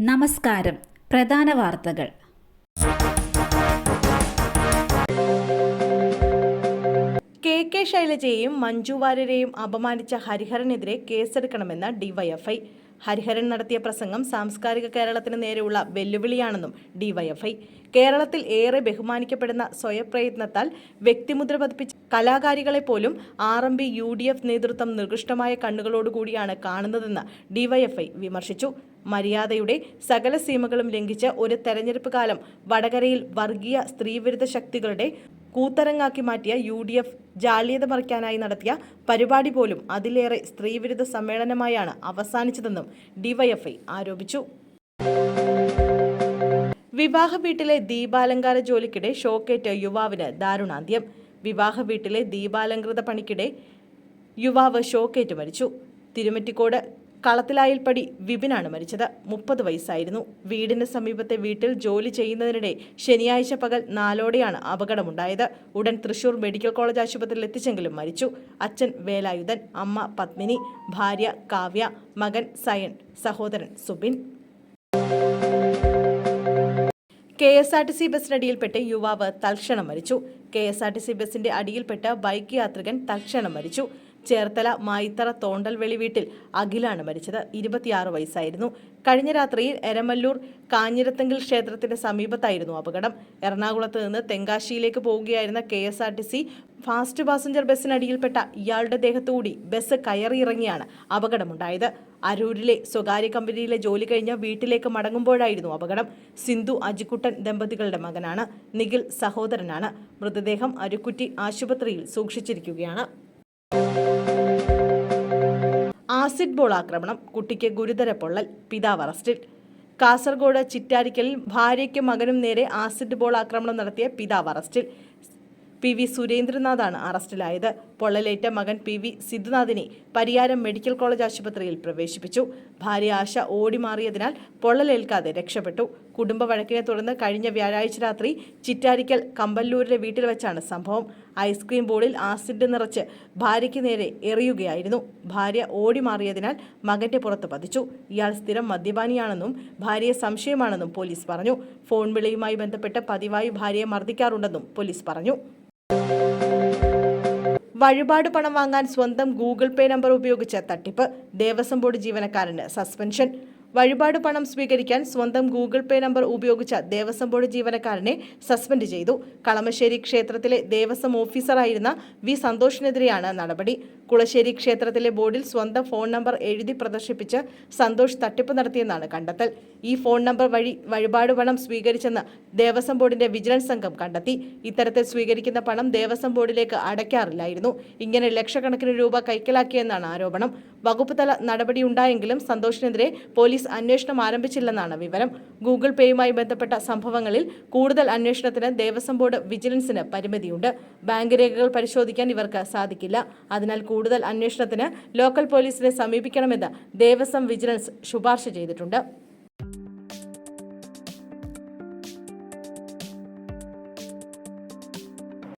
നമസ്കാരം. പ്രധാന വാർത്തകൾ. കെ ശൈലജയെയും മഞ്ജു വാര്യരെയും അപമാനിച്ച ഹരിഹരനെതിരെ കേസെടുക്കണമെന്ന് ഡിവൈഎഫ്ഐ. ഹരിഹരൻ നടത്തിയ പ്രസംഗം സാംസ്കാരിക കേരളത്തിന് നേരെയുള്ള വെല്ലുവിളിയാണെന്നും ഡിവൈഎഫ്ഐ. കേരളത്തിൽ ഏറെ ബഹുമാനിക്കപ്പെടുന്ന സ്വയപ്രയത്നത്താൽ വ്യക്തിമുദ്ര പതിപ്പിച്ച കലാകാരികളെ പോലും RMP UDF നേതൃത്വം നികൃഷ്ടമായ കണ്ണുകളോടുകൂടിയാണ് കാണുന്നതെന്ന് ഡിവൈഎഫ്ഐ വിമർശിച്ചു. മര്യാദയുടെ സകല സീമകളും ലംഘിച്ച് ഒരു തെരഞ്ഞെടുപ്പ് കാലം വടകരയിൽ വർഗീയ സ്ത്രീവിരുദ്ധ ശക്തികളുടെ കൂത്തരങ്ങാക്കി മാറ്റിയ UDF ജാള്യത മറിക്കാനായി നടത്തിയ പരിപാടി പോലും അതിലേറെ സ്ത്രീവിരുദ്ധ സമ്മേളനമായാണ് അവസാനിച്ചതെന്നും ഡിവൈഎഫ്ഐ ആരോപിച്ചു. വിവാഹ വീട്ടിലെ ദീപാലങ്കാര ജോലിക്കിടെ ഷോക്കേറ്റ് യുവാവിന് ദാരുണാന്ത്യം. വിവാഹ വീട്ടിലെ ദീപാലങ്കൃത പണിക്കിടെ യുവാവ് ഷോക്കേറ്റ് മരിച്ചു. തിരുമറ്റിക്കോട് കളത്തിലായിൽപ്പടി വിപിനാണ് മരിച്ചത്. 30 വയസ്സായിരുന്നു. വീടിന് സമീപത്തെ വീട്ടിൽ ജോലി ചെയ്യുന്നതിനിടെ ശനിയാഴ്ച പകൽ 4ഓടെയാണ് അപകടമുണ്ടായത്. ഉടൻ തൃശൂർ മെഡിക്കൽ കോളേജ് ആശുപത്രിയിൽ എത്തിച്ചെങ്കിലും മരിച്ചു. അച്ഛൻ വേലായുധൻ, അമ്മ പത്മിനി, ഭാര്യ കാവ്യ, മകൻ സയൻ, സഹോദരൻ സുബിൻ. KSRTC ബസിനടിയിൽപ്പെട്ട് യുവാവ് തൽക്ഷണം മരിച്ചു. KSRTC ബസിന്റെ അടിയിൽപ്പെട്ട് ബൈക്ക് യാത്രികൻ തൽക്ഷണം മരിച്ചു. ചേർത്തല മായിത്തറ തോണ്ടൽവെളി വീട്ടിൽ അഖിലാണ് മരിച്ചത്. 26 വയസ്സായിരുന്നു. കഴിഞ്ഞ രാത്രിയിൽ എരമല്ലൂർ കാഞ്ഞിരത്തെങ്കിൽ ക്ഷേത്രത്തിന് സമീപത്തായിരുന്നു അപകടം. എറണാകുളത്ത് നിന്ന് തെങ്കാശിയിലേക്ക് പോവുകയായിരുന്ന KSRTC ഫാസ്റ്റ് പാസഞ്ചർ ബസിനടിയിൽപ്പെട്ട ഇയാളുടെ ദേഹത്തുകൂടി ബസ് കയറിയിറങ്ങിയാണ് അപകടമുണ്ടായത്. അരൂരിലെ സ്വകാര്യ കമ്പനിയിലെ ജോലി കഴിഞ്ഞ് വീട്ടിലേക്ക് മടങ്ങുമ്പോഴായിരുന്നു അപകടം. സിന്ധു അജിക്കുട്ടൻ ദമ്പതികളുടെ മകനാണ്. നിഖിൽ സഹോദരനാണ്. മൃതദേഹം അരുക്കുറ്റി ആശുപത്രിയിൽ സൂക്ഷിച്ചിരിക്കുകയാണ്. ആസിഡ് ബോൾ ആക്രമണം, കുട്ടിക്ക് ഗുരുതര പൊള്ളൽ, പിതാവ് അറസ്റ്റിൽ. കാസർഗോഡ് ചിറ്റാരിക്കലിൽ ഭാര്യയ്ക്കും മകനും നേരെ ആസിഡ് ബോൾ ആക്രമണം നടത്തിയ പിതാവ് അറസ്റ്റിൽ. PV സുരേന്ദ്രനാഥാണ് അറസ്റ്റിലായത്. പൊള്ളലേറ്റ മകൻ PV സിദ്ധുനാഥിനെ പരിയാരം മെഡിക്കൽ കോളേജ് ആശുപത്രിയിൽ പ്രവേശിപ്പിച്ചു. ഭാര്യ ആശ ഓടി മാറിയതിനാൽ പൊള്ളലേൽക്കാതെ രക്ഷപ്പെട്ടു. കുടുംബ വഴക്കിനെ തുടർന്ന് കഴിഞ്ഞ വ്യാഴാഴ്ച രാത്രി ചിറ്റാരിക്കൽ കമ്പല്ലൂരിലെ വീട്ടിൽ വെച്ചാണ് സംഭവം. ഐസ്ക്രീം ബോളിൽ ആസിഡ് നിറച്ച് ഭാര്യയ്ക്ക് നേരെ എറിയുകയായിരുന്നു. ഭാര്യ ഓടി മാറിയതിനാൽ മകന്റെ പുറത്ത് പതിച്ചു. ഇയാൾ സ്ഥിരം മദ്യപാനിയാണെന്നും ഭാര്യയെ സംശയമാണെന്നും പോലീസ് പറഞ്ഞു. ഫോൺ വിളിയുമായി ബന്ധപ്പെട്ട് പതിവായി ഭാര്യയെ മർദ്ദിക്കാറുണ്ടെന്നും പോലീസ് പറഞ്ഞു. വഴിപാട് പണം വാങ്ങാൻ സ്വന്തം ഗൂഗിൾ പേ നമ്പർ ഉപയോഗിച്ച് തട്ടിപ്പ്, ദേവസ്വം ബോർഡ് ജീവനക്കാരന് സസ്പെൻഷൻ. വഴിപാട് പണം സ്വീകരിക്കാൻ സ്വന്തം ഗൂഗിൾ പേ നമ്പർ ഉപയോഗിച്ച ദേവസ്വം ബോർഡ് ജീവനക്കാരനെ സസ്പെൻഡ് ചെയ്തു. കളമശ്ശേരി ക്ഷേത്രത്തിലെ ദേവസ്വം ഓഫീസറായിരുന്ന V സന്തോഷിനെതിരെയാണ് നടപടി. കുളശ്ശേരി ക്ഷേത്രത്തിലെ ബോർഡിൽ സ്വന്തം ഫോൺ നമ്പർ എഴുതി പ്രദർശിപ്പിച്ച് സന്തോഷ് തട്ടിപ്പ് നടത്തിയെന്നാണ് കണ്ടെത്തൽ. ഈ ഫോൺ നമ്പർ വഴി വഴിപാട് പണം സ്വീകരിച്ചെന്ന് ദേവസ്വം ബോർഡിന്റെ വിജിലൻസ് സംഘം കണ്ടെത്തി. ഇത്തരത്തിൽ സ്വീകരിക്കുന്ന പണം ദേവസ്വം ബോർഡിലേക്ക് അടയ്ക്കാറില്ലായിരുന്നു. ഇങ്ങനെ ലക്ഷക്കണക്കിന് രൂപ കൈക്കലാക്കിയെന്നാണ് ആരോപണം. വകുപ്പ് തല നടപടിയുണ്ടായെങ്കിലും സന്തോഷിനെതിരെ പോലീസ് അന്വേഷണം ആരംഭിച്ചില്ലെന്നാണ് വിവരം. ഗൂഗിൾ പേയുമായി ബന്ധപ്പെട്ട സംഭവങ്ങളിൽ കൂടുതൽ അന്വേഷണത്തിന് ദേവസ്വം ബോർഡ് വിജിലൻസിന് പരിമിതിയുണ്ട്. ബാങ്ക് രേഖകൾ പരിശോധിക്കാൻ ഇവർക്ക് സാധിക്കില്ല. അതിനാൽ കൂടുതൽ അന്വേഷണത്തിന് ലോക്കൽ പോലീസിനെ സമീപിക്കണമെന്ന് ദേവസ്വം വിജിലൻസ് ശുപാർശ ചെയ്തിട്ടുണ്ട്.